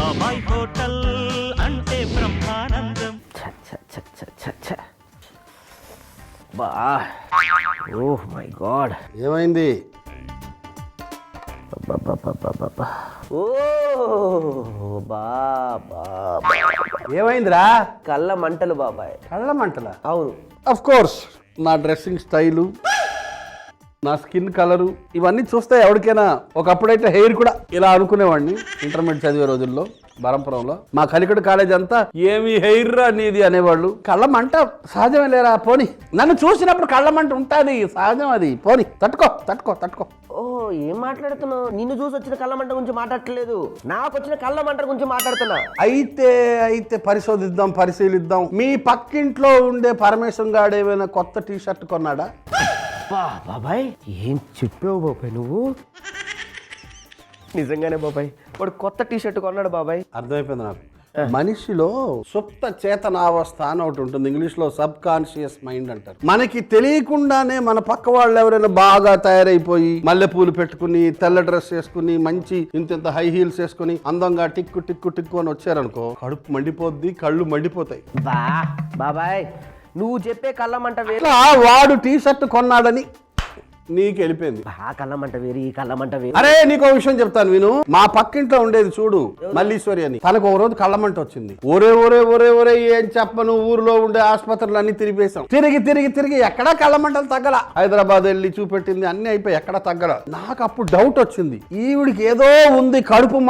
బాబాయ్ హోటల్ అంటే బ్రహ్మానందం. బా ఓహ్ మై గాడ్, ఏమైంది? ఓ బాబా, ఏమైందిరా? కళ్ళ మంటలు బాబాయ్. కళ్ళ మంటలా? అవును. అఫ్ కోర్స్ నా డ్రెస్సింగ్ స్టైలు, నా స్కిన్ కలరు ఇవన్నీ చూస్తే ఎవరికైనా, ఒకప్పుడైతే హెయిర్ కూడా ఇలా అనుకునేవాడిని. ఇంటర్మీడియట్ చదివే రోజుల్లో బరంపురంలో మా కలికడు కాలేజ్ అంతా ఏమి హెయిర్ రా నీది అనేవాళ్ళు. కళ్ళ మంట సహజమే లేరా, పోని. నన్ను చూసినప్పుడు కళ్ళ మంట ఉంటుంది, సహజం అది, పోని. తట్టుకో తట్టుకో తట్టుకో. ఓ ఏం మాట్లాడుతున్నావు? నిన్ను చూసి వచ్చిన కళ్ళ మంట గురించి మాట్లాడట్లేదు, నాకు వచ్చిన కళ్ళ మంట గురించి మాట్లాడుతున్నా. అయితే పరిశోధిద్దాం, పరిశీలిద్దాం. మీ పక్కింట్లో ఉండే పరమేశ్వరం గాడు ఏమైనా కొత్త టీ షర్ట్ కొన్నాడా? బాబాయ్ ఏం చెప్పావు బాబాయ్ నువ్వు? నిజంగానే బాబాయ్, వాడు కొత్త టీ షర్ట్ కొన్నాడు బాబాయ్. అర్థమైపోయింది నాకు. మనిషిలో సుప్త చేతనావస్థ అని ఒకటి ఉంటుంది, ఇంగ్లీష్ లో సబ్ కాన్షియస్ మైండ్ అంటారు. మనకి తెలియకుండానే మన పక్క వాళ్ళు ఎవరైనా బాగా తయారైపోయి మల్లెపూలు పెట్టుకుని తెల్ల డ్రెస్ వేసుకుని మంచి ఇంత హై హీల్స్ వేసుకుని అందంగా టిక్కు టిక్కు టిక్కు అని వచ్చారనుకో, కడుపు మండిపోద్ది, కళ్ళు మండిపోతాయి. బాబాయ్ నువ్వు చెప్పే కళ్ళ మంట వేరు, వాడు టీ షర్ట్ కొన్నాడని నీకు వెళ్ళిపోయింది. ఆ కళ్ళ మంట వేరు, ఈ కళ్ళ మంట వేరు. అరే నీకు విషయం చెప్తాను విను. మా పక్కింట్లో ఉండేది చూడు మల్లీశ్వరి అని, తనకు ఒక రోజు కళ్ళమంట వచ్చింది. ఒరే ఒరే ఒరే ఒరే ఏం చెప్పను, ఊర్లో ఉండే ఆసుపత్రులు అన్ని తిరిగేసాం. తిరిగి ఎక్కడా కళ్ళమంటలు తగ్గల. హైదరాబాద్ వెళ్ళి చూపెట్టింది, అన్ని అయిపోయి ఎక్కడా తగ్గల. నాకు అప్పుడు డౌట్ వచ్చింది, ఈవిడికి ఏదో ఉంది కడుపు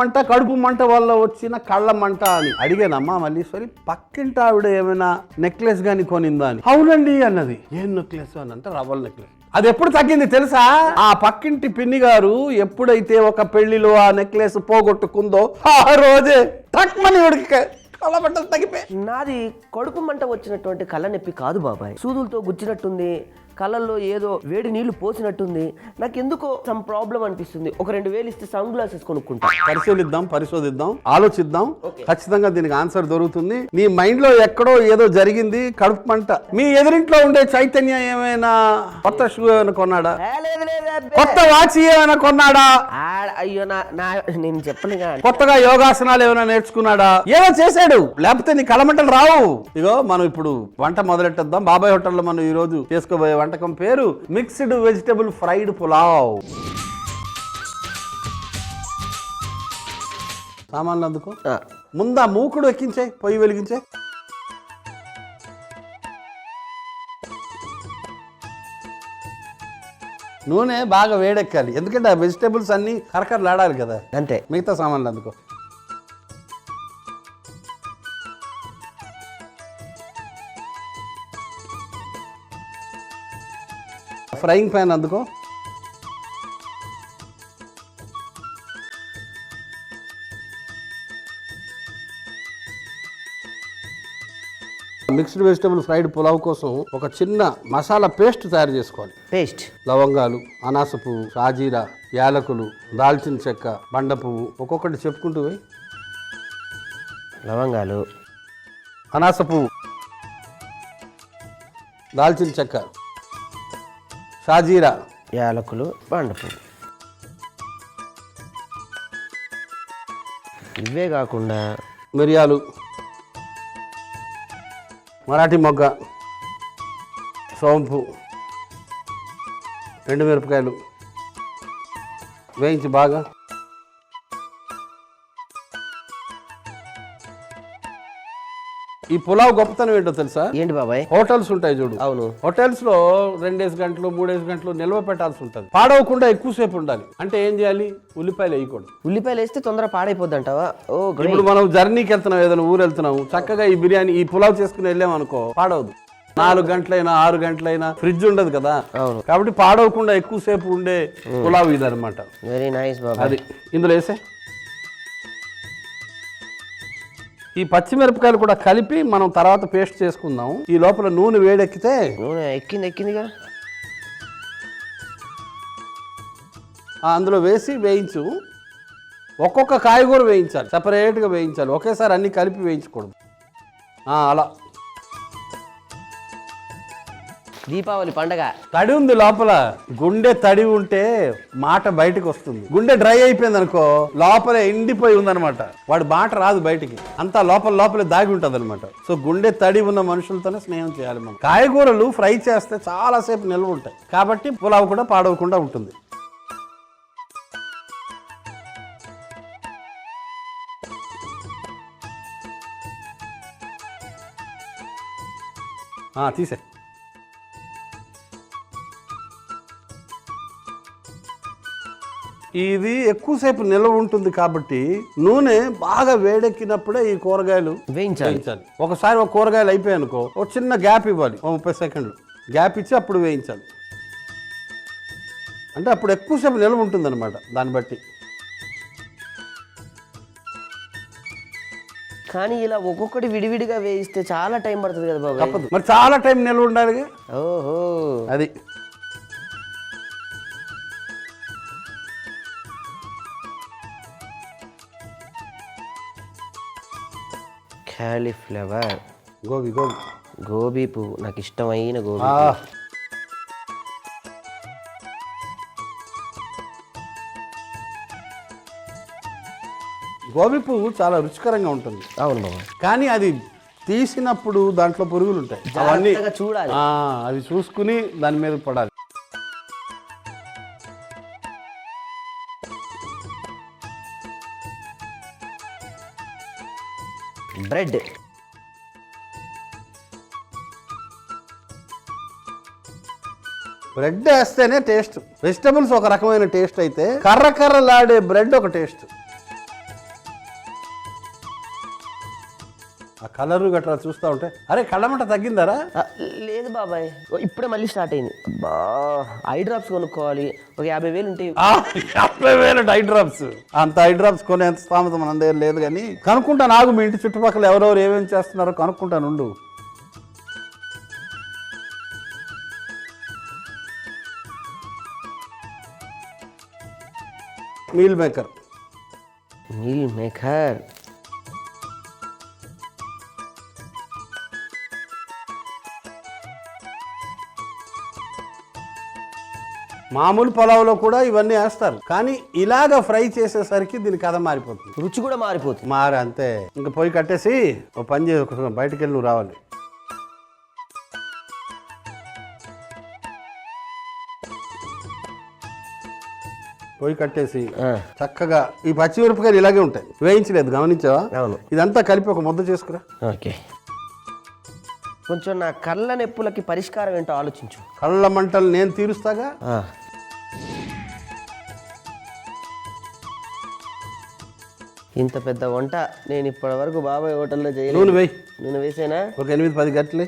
మంట వల్ల వచ్చిన కళ్ళ మంట అని. అడిగానమ్మా మల్లీశ్వరి, పక్కింటి ఆవిడ ఏమైనా నెక్లెస్ గాని కొనిందా అని. అవునండి అన్నది. ఏం నెక్లెస్ అని అంటే రవ్వల నెక్లెస్. అది ఎప్పుడు తగ్గింది తెలుసా? ఆ పక్కింటి పిన్ని గారు ఎప్పుడైతే ఒక పెళ్లిలో ఆ నెక్లెస్ పోగొట్టుకుందో ఆ రోజే తక్కువని ఉడికి కళ్ళమంటలు తగ్గిపోయి. నాది కడుపు మంట వచ్చినటువంటి కళ్ళ నొప్పి కాదు బాబాయ్, సూదులతో గుచ్చినట్టుంది, కళ్ళల్లో ఏదో వేడి నీళ్లు పోసినట్టుంది. నాకు ఎందుకో సమ్ ప్రాబ్లం అనిపిస్తుంది. ఒక 2000 ఇస్తే సన్ గ్లాసెస్ కొనుక్కుంటా. పరిశోధిద్దాం, ఆలోచిద్దాం. ఖచ్చితంగా దీనికి ఆన్సర్ దొరుకుతుంది. నీ మైండ్ లో ఎక్కడో ఏదో జరిగింది, కడుపు మంట. మీ ఎదురింట్లో ఉండే చైతన్య ఏమైనా కొత్త షూ ఏమైనా కొన్నాడా? కొత్త వాచ్ ఏమైనా కొన్నాడా? అయ్యో నేను చెప్పలేగా. కొత్తగా యోగాసనాలు ఏమైనా నేర్చుకున్నాడా? ఏమో చేశాడు, లేకపోతే నీ కళ్ళమంటలు రావు. ఇగో మనం ఇప్పుడు వంట మొదలెట్టేద్దాం. బాబాయ్ హోటల్లో మనం ఈ రోజు చేసుకోబోయే వంటకం పేరు మిక్స్డ్ వెజిటబుల్ ఫ్రైడ్ పులావ్. సామాన్లు అందుకో. ముందా మూకుడు ఎక్కించే, పొయ్యి వెలిగించే. నూనె బాగా వేడెక్కాలి, ఎందుకంటే ఆ వెజిటబుల్స్ అన్ని కరకరలాడాలి కదా. అంతే. మిగతా సామాన్లు అందుకో. ఫ్రైయింగ్ ప్యాన్ అందుకో. మిక్స్డ్ వెజిటబుల్ ఫ్రైడ్ పులావ్ కోసం ఒక చిన్న మసాలా పేస్ట్ తయారు చేసుకోవాలి. పేస్ట్. లవంగాలు, అనాస పువ్వు, షాజీరా, యాలకులు, దాల్చిన చెక్క, బండ పువ్వు, ఒక్కొక్కటి చెప్పుకుంటూ పోయి. లవంగాలు, అనాస పువ్వు, దాల్చిన చెక్క, షాజీరా, యాలకులు, బండ పువ్వు. ఇవే కాకుండా మిరియాలు, మరాఠీ మొగ్గ, సోంపు, ఎండుమిరపకాయలు వేయించి బాగా. ఈ పులావ్ గొప్పతనం ఏంటో తెలుసా? ఏంటి బాబాయ్? హోటల్స్ ఉంటాయి చూడు. అవును. హోటల్స్ లో 2 గంటలు 3 గంటలు నిల్వ పెట్టాల్సి ఉంటుంది. పాడవకుండా ఎక్కువసేపు ఉండాలి అంటే ఏం చేయాలి? ఉల్లిపాయలు వేయకూడదు. ఉల్లిపాయలు వేస్తే తొందరగా పాడైపోద్ది అంటావా? ఇప్పుడు మనం జర్నీకి వెళ్తున్నాం, ఏదైనా ఊరు వెళ్తున్నాము, చక్కగా ఈ బిర్యానీ ఈ పులావ్ చేసుకుని వెళ్ళామనుకో పాడవదు. 4 గంటలైనా 6 గంటలైనా ఫ్రిడ్జ్ ఉండదు కదా. అవును. కాబట్టి పాడవకుండా ఎక్కువసేపు ఉండే పులావ్ ఇది అనమాట. వెరీ నైస్ బాబా. అది ఇందులో వేసే. ఈ పచ్చిమిరపకాయలు కూడా కలిపి మనం తర్వాత పేస్ట్ చేసుకుందాం. ఈ లోపల నూనె వేడెక్కితే. నూనె ఎక్కిందిగా. అందులో వేసి వేయించు. ఒక్కొక్క కాయగూర వేయించాలి, సపరేట్గా వేయించాలి, ఒకేసారి అన్ని కలిపి వేయించకూడదు. అలా దీపావళి పండగ. తడి ఉంది లోపల, గుండె తడి ఉంటే మాట బయటకు వస్తుంది. గుండె డ్రై అయిపోయింది అనుకో, లోపలే ఎండిపోయి ఉందనమాట, వాడు మాట రాదు బయటికి, అంతా లోపలే దాగి ఉంటుంది అనమాట. సో గుండె తడి ఉన్న మనుషులతోనే స్నేహం చేయాలి మనం. కాయగూరలు ఫ్రై చేస్తే చాలాసేపు నిల్వ ఉంటాయి కాబట్టి పులావ్ కూడా పాడవకుండా ఉంటుంది. తీసే. ఇది ఎక్కువసేపు నిల్వ ఉంటుంది కాబట్టి నూనె బాగా వేడెక్కినప్పుడే ఈ కూరగాయలు వేయించాలి. ఒకసారి ఒక కూరగాయలు అయిపోయాయి అనుకో, ఒక చిన్న గ్యాప్ ఇవ్వాలి, 30 సెకండ్లు గ్యాప్ ఇచ్చి అప్పుడు వేయించాలి. అంటే అప్పుడు ఎక్కువసేపు నిల్వ ఉంటుంది అనమాట. దాన్ని బట్టి కానీ ఇలా ఒక్కొక్కటి విడివిడిగా వేయిస్తే చాలా టైం పడుతుంది కదా బాబు. తప్పదు మరి, చాలా టైం నిల్వ ఉండాలి. ఓహో, అది కాలీఫ్లవర్, గోబీ పువ్వు, నాకు ఇష్టమైన గోబీ. గోబీ పువ్వు చాలా రుచికరంగా ఉంటుంది. అవును బాబా, కానీ అది తీసినప్పుడు దాంట్లో పురుగులు ఉంటాయి, అవన్నీ చూడాలి. అవి చూసుకుని దాని మీద పడాలి. బ్రెడ్, బ్రెడ్ వేస్తేనే టేస్ట్. వెజిటబుల్స్ ఒక రకమైన టేస్ట్ అయితే కర్రలాడే బ్రెడ్ ఒక టేస్ట్. ఆ కలరు గట్రా చూస్తూ ఉంటే అరే కళ్ళమంట తగ్గిందారా? లేదు బాబాయ్, ఇప్పుడే మళ్ళీ స్టార్ట్ అయింది. అబ్బా, ఐ డ్రాప్స్ కొనుక్కోవాలి, ఒక 50,000 ఉంటాయి. 50,000 ఐ డ్రాప్స్? అంత ఐ డ్రాప్స్ కొనేంత స్థామత మన దగ్గర లేదు. కానీ కనుక్కుంటాను, నాకు మీ ఇంటి చుట్టుపక్కల ఎవరెవరు ఏమేమి చేస్తున్నారో కనుక్కుంటాను. ఉండు. మీల్ మేకర్, మామూలు పొలావులో కూడా ఇవన్నీ వేస్తారు, కానీ ఇలాగ ఫ్రై చేసేసరికి దీని కథ మారిపోతుంది, రుచి కూడా మారిపోతుంది. అంతే. ఇంకా పొయ్యి కట్టేసి ఓ పని చేసి బయటకు వెళ్ళి నువ్వు రావాలి. పొయ్యి కట్టేసి చక్కగా ఈ పచ్చిమిరపకాయలు ఇలాగే ఉంటాయి, వేయించలేదు, గమనించావా? ఇదంతా కలిపి ఒక ముద్ద చేసుకురా. ఓకే, కొంచెం నా కళ్ళ నొప్పులకి పరిష్కారం ఏంటో ఆలోచించు. కళ్ళ మంటలు నేను తీరుస్తాగా. ఇంత పెద్ద వంట నేను ఇప్పటి వరకు బాబాయ్ హోటల్లో చేయలేదు. నూనె వేసేనా? ఒక 8-10 గంటలే.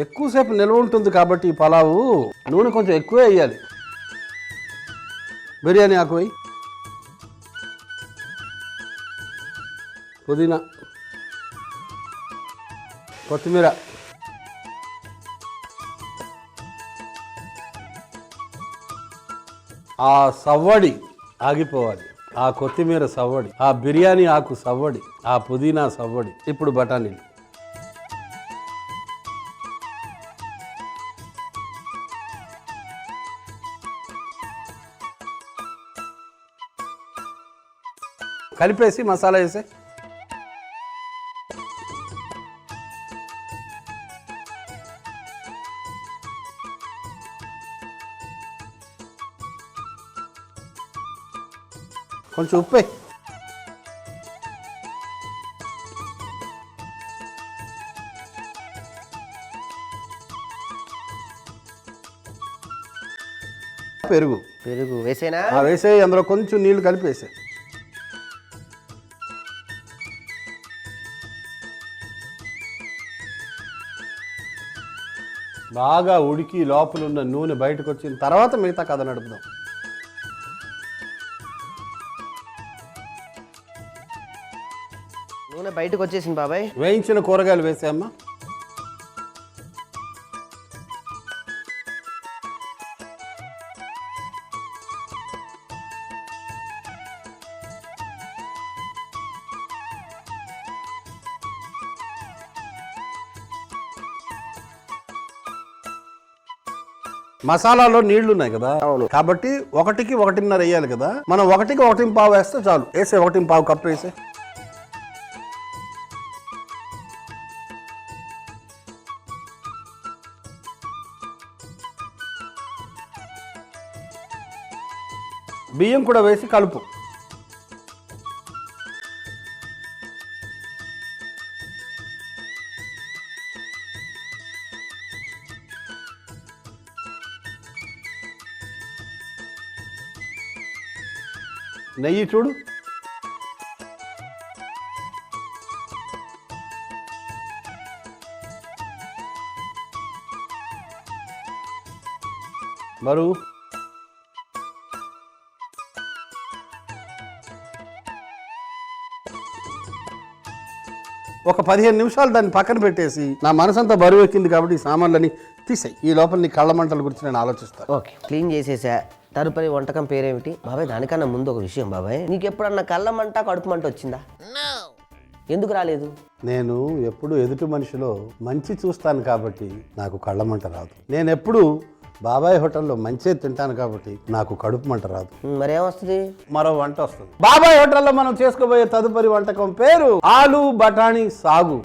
ఎక్కువసేపు నిల్వ ఉంటుంది కాబట్టి ఈ పలావు నూనె కొంచెం ఎక్కువే వేయాలి. బిర్యానీ ఆకు వేయి, పుదీనా, కొత్తిమీర, ఆ సవ్వడి ఆగిపోవాలి, ఆ కొత్తిమీర సవ్వడి, ఆ బిర్యానీ ఆకు సవ్వడి, ఆ పుదీనా సవ్వడి. ఇప్పుడు బఠానీలు. కలిపేసి మసాలా వేసే. కొంచెం ఉప్పే. పెరుగు వేసేనా? వేసే, అందులో కొంచెం నీళ్లు కలిపి వేసే. బాగా ఉడికి లోపల ఉన్న నూనె బయటకు వచ్చిన తర్వాత మిగతా కథ నడుపుదాం. నూనె బయటకు వచ్చేసింది బాబాయ్. వేయించిన కూరగాయలు వేసామ్మా. మసాలాలో నీళ్లు ఉన్నాయి కదా, అవును. కాబట్టి 1కి 1.5 వేయాలి కదా, మనం 1కి 1.25 వేస్తే చాలు. వేసే 1.25 కప్పు వేసే. బియ్యం కూడా వేసి కలుపు. నెయ్యి చూడు, బరువు ఒక 15 నిమిషాలు దాన్ని పక్కన పెట్టేసి, నా మనసంతా బరువు ఎక్కింది కాబట్టి ఈ సామాన్లని తీసేయి. ఈ లోపల నీ కళ్ళ మంటల గురించి నేను ఆలోచిస్తాను. ఓకే, క్లీన్ చేసేసా. తదుపరి వంటకం పేరేమిటి బాబాయ్? దానికన్నా ముందు ఒక విషయం బాబాయ్, నీకు ఎప్పుడన్నా కళ్ళ మంట కడుపు మంట వచ్చిందా? ఎందుకు రాలేదు? నేను ఎప్పుడు ఎదుటి మనిషిలో మంచి చూస్తాను కాబట్టి నాకు కళ్ళ మంట రాదు. నేను ఎప్పుడు బాబాయ్ హోటల్లో మంచి తింటాను కాబట్టి నాకు కడుపు మంట రాదు. మరేమొస్తుంది? మరో వంట వస్తుంది. బాబాయ్ హోటల్లో మనం చేసుకోబోయే తదుపరి వంటకం పేరు ఆలు బఠానీ సాగు.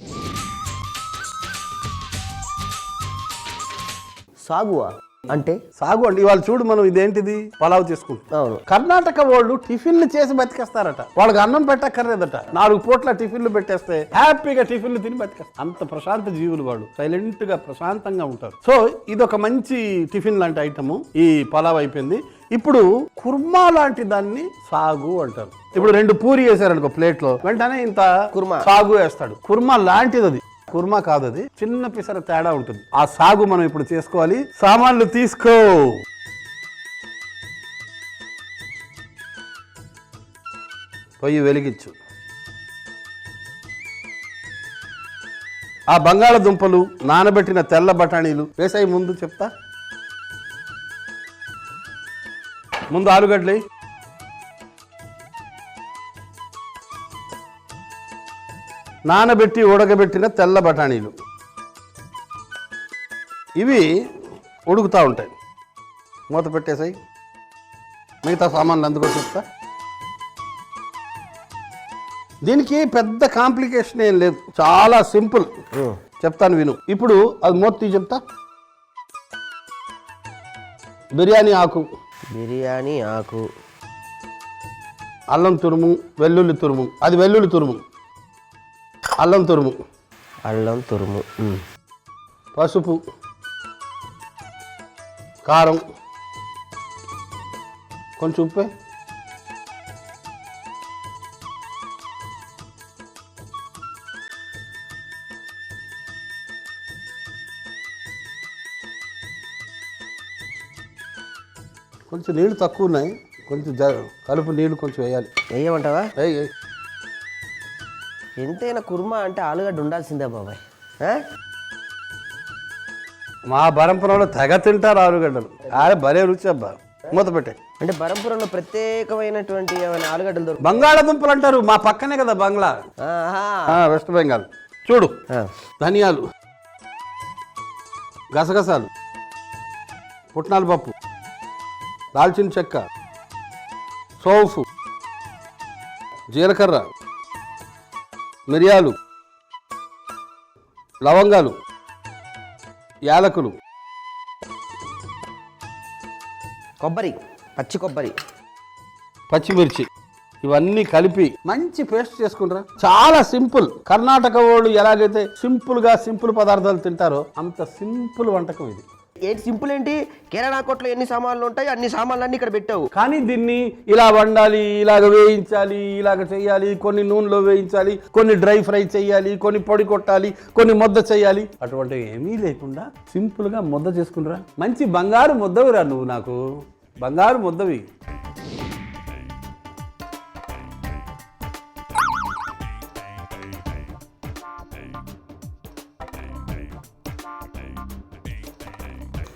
సాగువా అంటే? సాగు అండి. ఇవాళ చూడు, మనం ఇదేంటిది పలావ్ చేసుకుంటాం. అవును. కర్ణాటక వాళ్ళు టిఫిన్లు చేసి బతికేస్తారట. వాళ్ళకి అన్నం పెట్టక్కర్లేదట. 4 పూట్ల టిఫిన్లు పెట్టేస్తే హ్యాపీగా టిఫిన్లు తిని బతికేస్తారు. అంత ప్రశాంత జీవులు వాళ్ళు, సైలెంట్ గా ప్రశాంతంగా ఉంటారు. సో ఇది ఒక మంచి టిఫిన్ లాంటి ఐటమ్. ఈ పలావ్ అయిపోయింది. ఇప్పుడు కుర్మా లాంటి దాన్ని సాగు అంటారు. ఇప్పుడు 2 పూరి వేసారనుకో ప్లేట్ లో, వెంటనే ఇంత కుర్మా సాగు వేస్తాడు. కుర్మా లాంటిది అది, కుర్మా కాదు అది, చిన్న పిసర తేడా ఉంటుంది. ఆ సాగు మనం ఇప్పుడు చేసుకోవాలి. సామాన్లు తీసుకో. పొయ్యి వెలిగించు. ఆ బంగాళదుంపలు, నానబెట్టిన తెల్ల బఠానీలు వేసాయి. ముందు చెప్తా. ముందు ఆలుగడ్డలు, నానబెట్టి ఉడకబెట్టిన తెల్ల బఠానీలు, ఇవి ఉడుకుతూ ఉంటాయి. మూత పెట్టేసాయి. మిగతా సామాన్లు అందుకో చెప్తా. దీనికి పెద్ద కాంప్లికేషన్ ఏం లేదు, చాలా సింపుల్. చెప్తాను విను. ఇప్పుడు అది మూత తీ చెప్తా. బిర్యానీ ఆకు, బిర్యానీ ఆకు, అల్లం తురుము, వెల్లుల్లి తురుము, అది వెల్లుల్లి తురుము, అల్లం తురుము, అల్లం తురుము, పసుపు, కారం, కొంచెం ఉప్పే, కొంచెం నీళ్ళు తక్కువ ఉన్నాయి, కొంచెం కలుపు నీళ్ళు కొంచెం వేయాలి. వేయమంటావా? వేయి. ఎంతైనా కుర్మా అంటే ఆలుగడ్డ ఉండాల్సిందే బాబాయ్. మా బరంపురంలో తెగ తింటారు ఆలుగడ్డలు. భలే రుచి అబ్బా. మూత పెట్టే. అంటే బరంపురంలో ప్రత్యేకమైనటువంటి ఏమైనా ఆలుగడ్డలు దొరుకుతాయి? బంగాళదుంపలు అంటారు. మా పక్కనే కదా బంగ్లా, వెస్ట్ బెంగాల్. చూడు, ధనియాలు, గసగసాలు, పుట్నాల పప్పు, దాల్చిన చెక్క, సోంపు, జీలకర్ర, మిరియాలు, లవంగాలు, యాలకులు, కొబ్బరి, పచ్చి కొబ్బరి, పచ్చిమిర్చి, ఇవన్నీ కలిపి మంచి పేస్ట్ చేసుకుంటారా. చాలా సింపుల్. కర్ణాటక వాళ్ళు ఎలాగైతే సింపుల్ పదార్థాలు తింటారో అంత సింపుల్ వంటకం ఇది. ఏంటి సింపుల్ ఏంటి? కిరాణా కొట్లో ఎన్ని సామాన్లు ఉంటాయి అన్ని సామాన్లన్నీ ఇక్కడ పెట్టావు. కానీ దీన్ని ఇలా వండాలి, ఇలాగ వేయించాలి, ఇలాగ చేయాలి, కొన్ని నూనెలో వేయించాలి, కొన్ని డ్రై ఫ్రై చేయాలి, కొన్ని పొడి కొట్టాలి, కొన్ని ముద్ద చేయాలి. అటువంటి ఏమీ లేకుండా సింపుల్గా ముద్ద చేసుకుంటారా. మంచి బంగారు ముద్దవిరా నువ్వు, నాకు బంగారు ముద్దవి.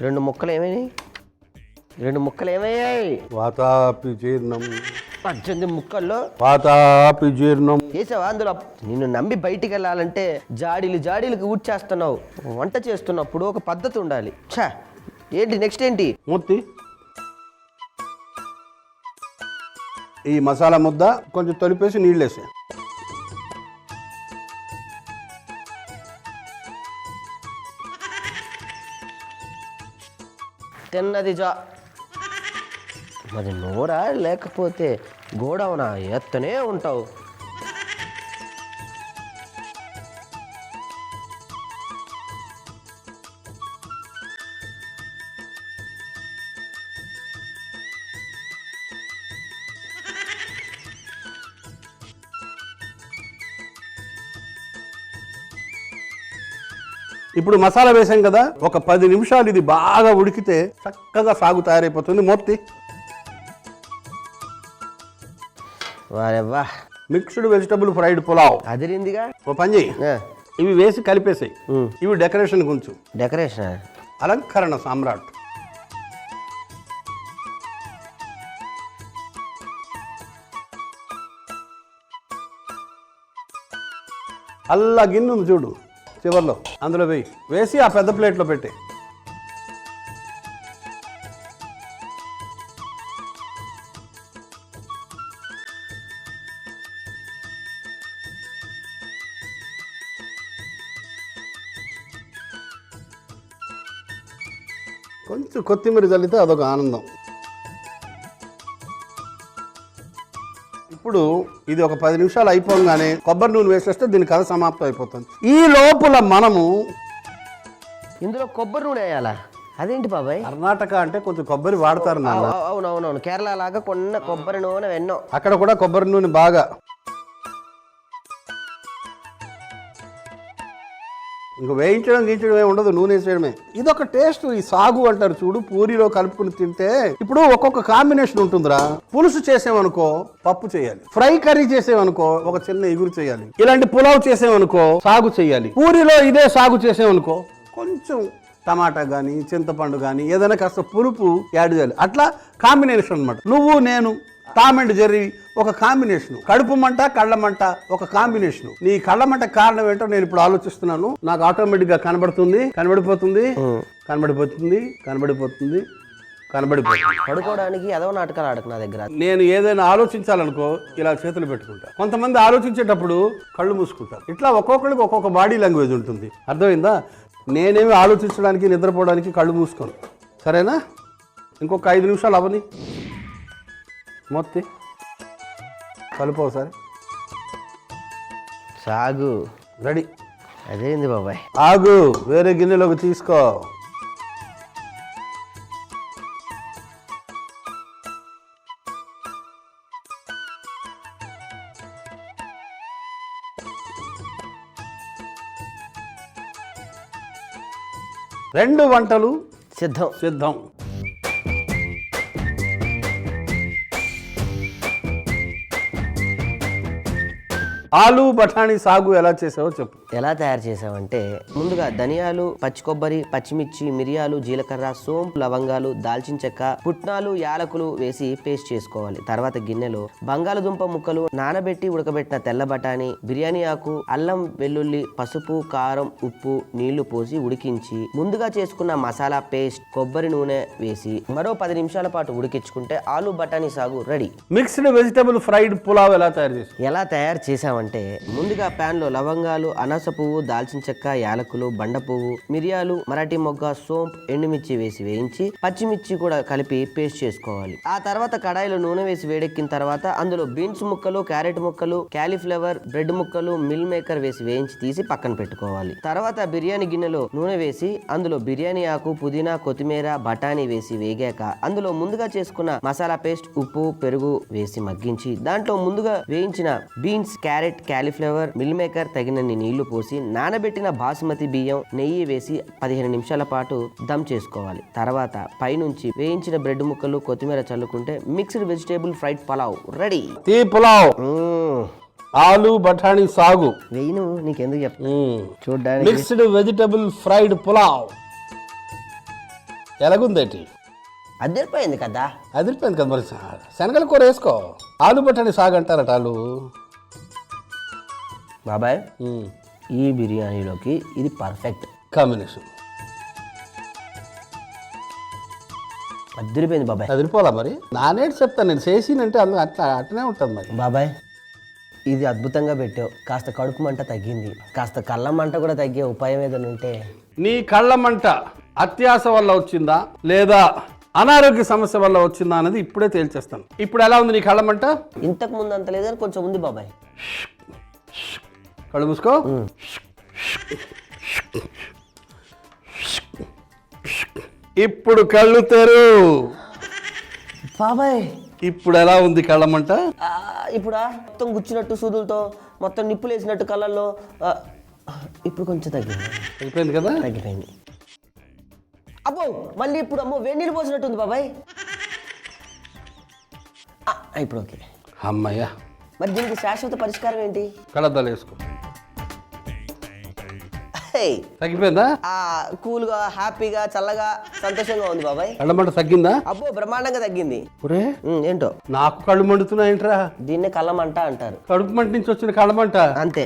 రెండు ముక్కలు ఏమయ్యాయి? వాతాపి జీర్ణం. 18 ముక్కల్లో వాతాపి జీర్ణం చేసావా? అందులో నిన్ను నమ్మి బయటికి వెళ్ళాలంటే జాడీలకు ఊడ్చేస్తున్నావు. వంట చేస్తున్నప్పుడు ఒక పద్ధతి ఉండాలి. ఛా, ఏంటి నెక్స్ట్ ఏంటి? మూర్తి ఈ మసాలా ముద్ద కొంచెం తొలిపేసి నీళ్ళు వేసే. తిన్నది జా. మరి నోరా లేకపోతే గోడవునా ఎత్తనే ఉంటావు. ఇప్పుడు మసాలా వేసాం కదా, ఒక 10 నిమిషాలు ఇది బాగా ఉడికితే చక్కగా సాగు తయారైపోతుంది. మూర్తి వారెవ్వా, మిక్స్డ్ వెజిటబుల్ ఫ్రైడ్ పులావ్ అదిరిందిగా. ఓ పని చెయ్యి, ఇవి వేసి కలిపేసాయి. ఇవి డెకరేషన్ కొంచెం డెకరేషన్ అలంకరణ సామ్రాట్. అల్లా గిన్నె ఉంది చూడు చివర్లో, అందులో వేసి ఆ పెద్ద ప్లేట్లో పెట్టి కొంచెం కొత్తిమీర చల్లితే అదొక ఆనందం. ఇప్పుడు ఇది ఒక 10 నిమిషాలు అయిపోగానే కొబ్బరి నూనె వేసేస్తే దీని కథ సమాప్తం అయిపోతుంది. ఈ లోపల మనము ఇందులో కొబ్బరి నూనె వేయాలా? అదేంటి బాబాయ్? కర్ణాటక అంటే కొంచెం కొబ్బరి వాడతారు నాన్న. అవునవునవును, కేరళ లాగా కొన్న కొబ్బరి నూనె వెన్నో. అక్కడ కూడా కొబ్బరి నూనె బాగా. ఇంక వేయించడం గీయించడం ఏమి ఉండదు, నూనె వేసేయడమే. ఇదొక టేస్ట్. ఈ సాగు అంటారు చూడు, పూరిలో కలుపుకుని తింటే. ఇప్పుడు ఒక్కొక్క కాంబినేషన్ ఉంటుందిరా. పులుసు చేసామనుకో పప్పు చేయాలి, ఫ్రై కర్రీ చేసామనుకో ఒక చిన్న ఎగురు చేయాలి, ఇలాంటి పులావ్ చేసామనుకో సాగు చేయాలి, పూరిలో ఇదే సాగు చేసామనుకో కొంచెం టమాటా కానీ చింతపండు కానీ ఏదైనా కాస్త పులుపు యాడ్ చేయాలి. అట్లా కాంబినేషన్ అనమాట. నువ్వు నేను టామ్ అండ్ జెర్రీ ఒక కాంబినేషన్, కడుపు మంట కళ్ళ మంట ఒక కాంబినేషన్. నీ కళ్ళ మంట కారణం ఏంటో నేను ఇప్పుడు ఆలోచిస్తున్నాను. నాకు ఆటోమేటిక్ గా కనబడిపోతుంది. పడుకోవడానికి అదో నాటకాలు ఆడకు నా దగ్గర. నేను ఏదైనా ఆలోచించాలనుకో ఇలా చేతులు పెట్టుకుంటా. కొంతమంది ఆలోచించేటప్పుడు కళ్ళు మూసుకుంటారు. ఇట్లా ఒక్కొక్కరికి ఒక్కొక్క బాడీ లాంగ్వేజ్ ఉంటుంది, అర్థమైందా? నేనేమి ఆలోచించడానికి నిద్రపోవడానికి కళ్ళు మూసుకోను, సరేనా? ఇంకొక 5 నిమిషాలు అవని. మొత్తం కలుపు ఒకసారి. సాగు రెడీ. అదేంది బాబాయ్? ఆగు, వేరే గిన్నెలోకి తీసుకో. రెండు వంటలు సిద్ధం. ఆలు బఠానీ సాగు ఎలా చేసావో చెప్పు. ఎలా తయారు చేసావంటే, ముందుగా ధనియాలు, పచ్చి కొబ్బరి, పచ్చిమిర్చి, మిరియాలు, జీలకర్ర, సోంపు, లవంగాలు, దాల్చిన చెక్క, పుట్నాలు, యాలకులు వేసి పేస్ట్ చేసుకోవాలి. తర్వాత గిన్నెలో బంగాళదుంప ముక్కలు, నానబెట్టి ఉడకబెట్టిన తెల్ల బఠానీ, బిర్యానీ ఆకు, అల్లం వెల్లుల్లి, పసుపు, కారం, ఉప్పు, నీళ్లు పోసి ఉడికించి ముందుగా చేసుకున్న మసాలా పేస్ట్, కొబ్బరి నూనె వేసి మరో 10 నిమిషాల పాటు ఉడికించుకుంటే ఆలు బఠానీ సాగు ready. Mixed vegetable fried pulao ఎలా తయారు చేసామంటే, ముందుగా ప్యాన్ లో లవంగాలు, అనాస పువ్వు, దాల్చిన చెక్క, యాలకులు, బండ పువ్వు, మిరియాలు, మరాఠీ మొగ్గ, సోంపు, ఎండుమిర్చి వేసి వేయించి పచ్చిమిర్చి కూడా కలిపి పేస్ట్ చేసుకోవాలి. ఆ తర్వాత కడాయిలో నూనె వేసి వేడెక్కిన తర్వాత అందులో బీన్స్ ముక్కలు, క్యారెట్ ముక్కలు, క్యాలీఫ్లవర్, బ్రెడ్ ముక్కలు, మిల్ మేకర్ వేసి వేయించి తీసి పక్కన పెట్టుకోవాలి. తర్వాత బిర్యానీ గిన్నెలో నూనె వేసి అందులో బిర్యానీ ఆకు, పుదీనా, కొత్తిమీర, బఠానీ వేసి వేగాక అందులో ముందుగా చేసుకున్న మసాలా పేస్ట్, ఉప్పు, పెరుగు వేసి మగ్గించి దాంట్లో ముందుగా వేయించిన beans, carrot, cauliflower, meal maker తగినన్ని నీళ్లు పోసి నానబెట్టిన బాసుమతి బియ్యం, నెయ్యి వేసి 15 నిమిషాల పాటు దమ్ చేసుకోవాలి. తర్వాత పైనుంచి వేయించిన బ్రెడ్ ముక్కలు, కొత్తిమీర చల్లుకుంటే mixed vegetable fried pulao ready. Pulao ఆలు బఠానీ సాగు వెయ్యి నీకెందుకు చెప్తా, చూడ్డానికి మిక్స్డ్ వెజిటేబుల్ ఫ్రైడ్ పులావ్ ఎలాగుందేటి? అదిరిపోయింది కదా. అదిరిపోయింది కదా. మరి శనగల కూర వేసుకో. ఆలు బఠానీ సాగు అంటారట వాళ్ళు. బాబాయ్, ఈ బిర్యానీలోకి ఇది పర్ఫెక్ట్ కాంబినేషన్. అదిరిపోయింది బాబాయ్. అదిరిపోలా మరి నానేటి చెప్తాను నేను చేసినంటే అందులో అట్లనే ఉంటుంది మరి. బాబాయ్ ఇది అద్భుతంగా పెట్టావు. కాస్త కడుపు మంట తగ్గింది, కాస్త కళ్ళ మంట కూడా తగ్గే ఉపాయం ఏదైనా ఉంటే. నీ కళ్ళ మంట అత్యాస వల్ల వచ్చిందా లేదా అనారోగ్య సమస్య వల్ల వచ్చిందా అనేది ఇప్పుడే తేల్చేస్తాను. ఇప్పుడు ఎలా ఉంది నీ కళ్ళ మంట? ఇంతకు ముందు అంత లేదని కొంచెం ఉంది బాబాయ్. కళ్ళు మూసుకో. ఇప్పుడు కళ్ళు తెరు బాబాయ్. ఇప్పుడు ఎలా ఉంది కళ్ళమంట? ఇప్పుడు మొత్తం గుచ్చినట్టు సూదులతో మొత్తం నిప్పులు వేసినట్టు కళ్ళల్లో ఇప్పుడు కొంచెం తగ్గింది. అయిపోయింది కదా? తగ్గిపోయింది. అబ్బో మళ్ళీ ఇప్పుడు అమ్మో వేడి నీళ్ళు పోసినట్టు ఉంది బాబాయ్. ఇప్పుడు ఓకే. అమ్మయ్యా. మరి దీనికి శాశ్వత పరిష్కారం ఏంటి? కళ్ళద్దాలు వేసుకో. తగ్గిపోయిందా? కూల్గా హ్యాపీగా చల్లగా సంతోషంగా ఉంది బాబాయ్. కళ్ళమంట తగ్గిందా? అబ్బో బ్రహ్మాండంగా తగ్గింది. ఏంటో నాకు కళ్ళు మండుతున్నాయంట్రా. దీన్నే కళ్ళమంట అంటారు. కడుపు మంట నుంచి వచ్చిన కళ్ళమంట అంతే.